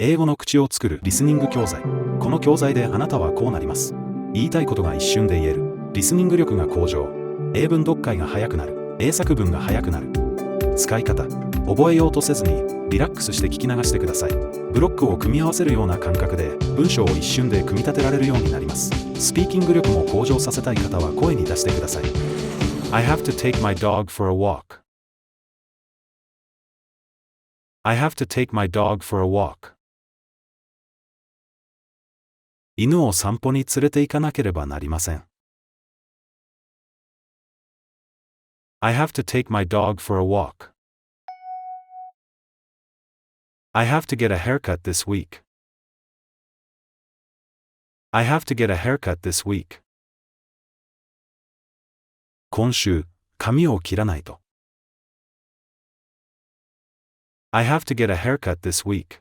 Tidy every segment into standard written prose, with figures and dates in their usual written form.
英語の口を作るリスニング教材。この教材であなたはこうなります。言いたいことが一瞬で言える。リスニング力が向上。英文読解が早くなる。英作文が早くなる。使い方。覚えようとせずにリラックスして聞き流してください。ブロックを組み合わせるような感覚で文章を一瞬で組み立てられるようになります。スピーキング力も向上させたい方は声に出してください。I have to take my dog for a walk. I have to take my dog for a walk. 犬を散歩に連れて行かなければなりません。I have to take my dog for a walk. I have to get a haircut this week. I have to get a haircut this week. 今週、髪を切らないと。I have to get a haircut this week.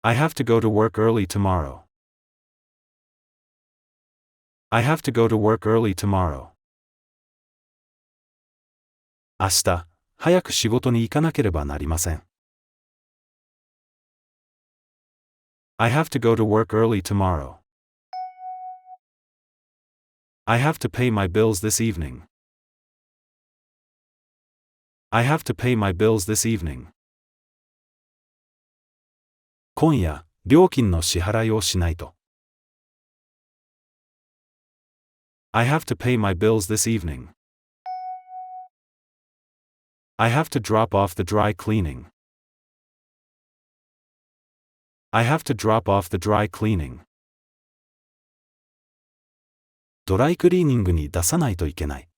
I have to go to work early tomorrow. I have to go to work early tomorrow. 明日、早く仕事に行かなければなりません。I have to go to work early tomorrow. I have to pay my bills this evening. I have to pay my bills this evening. 今夜、料金の支払いをしないと。I have to pay my bills this evening. I have to drop off the dry cleaning. I have to drop off the dry cleaning. ドライクリーニングに出さないといけない。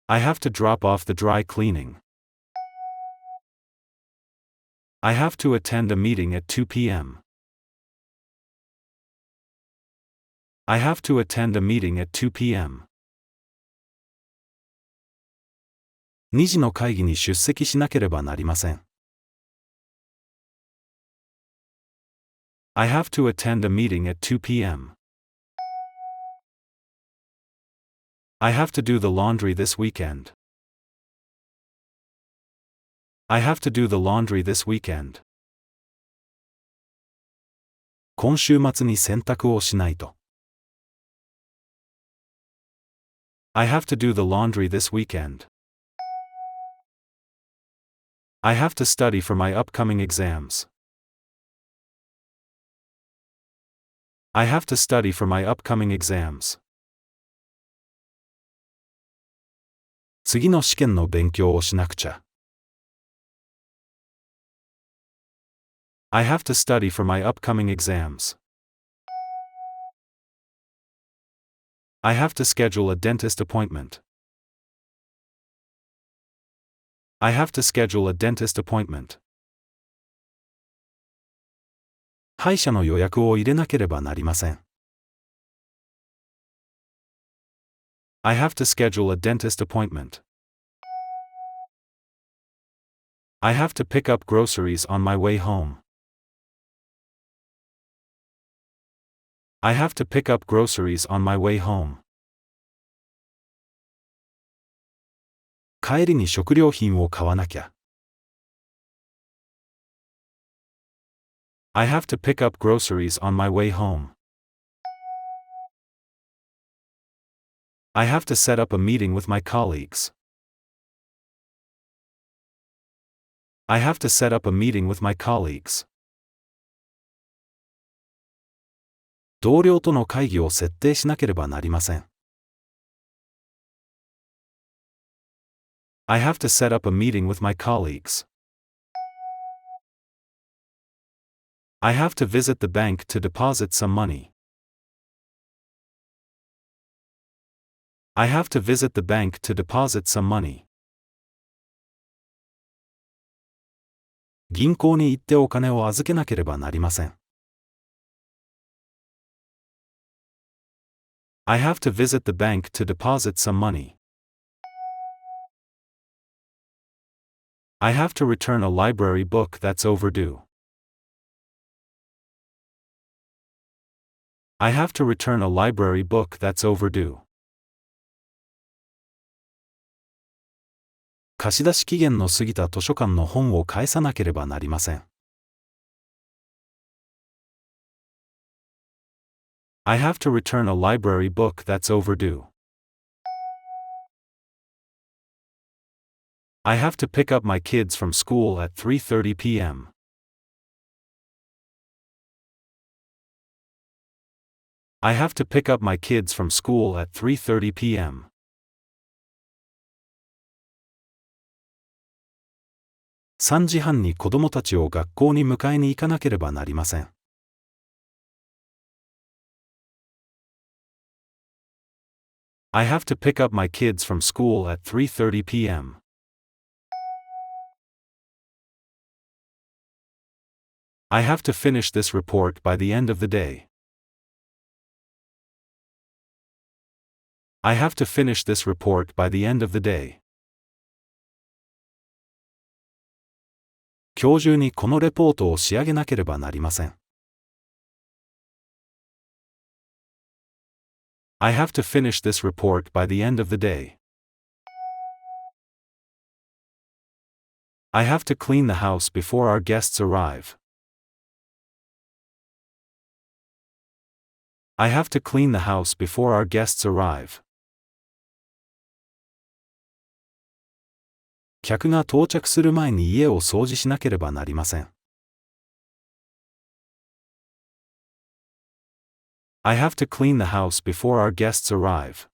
I have to drop off the dry cleaning. I have to attend a meeting at 2 p.m. I have to attend a meeting at 2 p.m. 2時の会議に出席しなければなりません。I have to attend a meeting at 2 p.m. I have to do the laundry this weekend. I have to do the laundry this weekend. 今週末に洗濯をしないと。I have to do the laundry this weekend. I have to study for my upcoming exams. I have to study for my upcoming exams. 次の試験の勉強をしなくちゃ。I have to study for my upcoming exams. I have to schedule a dentist appointment. I have to schedule a dentist appointment. 歯医者の予約を入れなければなりません。I have to schedule a dentist appointment. I have to pick up groceries on my way home. I have to pick up groceries on my way home. 帰りに食料品を買わなきゃ。I have to pick up groceries on my way home. I have to set up a meeting with my colleagues. I have to set up a meeting with my colleagues. 同僚との会議を設定しなければなりません。I have to set up a meeting with my colleagues. I have to visit the bank to deposit some money. I have to visit the bank to deposit some money. 銀行に行ってお金を預けなければなりません。I have to visit the bank to deposit some money. I have to return a library book that's overdue. I have to return a library book that's overdue. 貸し出し期限の過ぎた図書館の本を返さなければなりません。I have to return a library book that's overdue. I have to pick up my kids from school at 3:30 p.m. I have to pick up my kids from school at 3:30 p.m. 3時半に子供たちを学校に迎えに行かなければなりません。I have to pick up my kids from school at 3:30 p.m. I have to finish this report by the end of the day. I have to finish this report by the end of the day. 今日中にこのレポートを仕上げなければなりません。I have to finish this report by the end of the day. I have to clean the house before our guests arrive. I have to clean the house before our guests arrive. 客が到着する前に家を掃除しなければなりません。I have to clean the house before our guests arrive.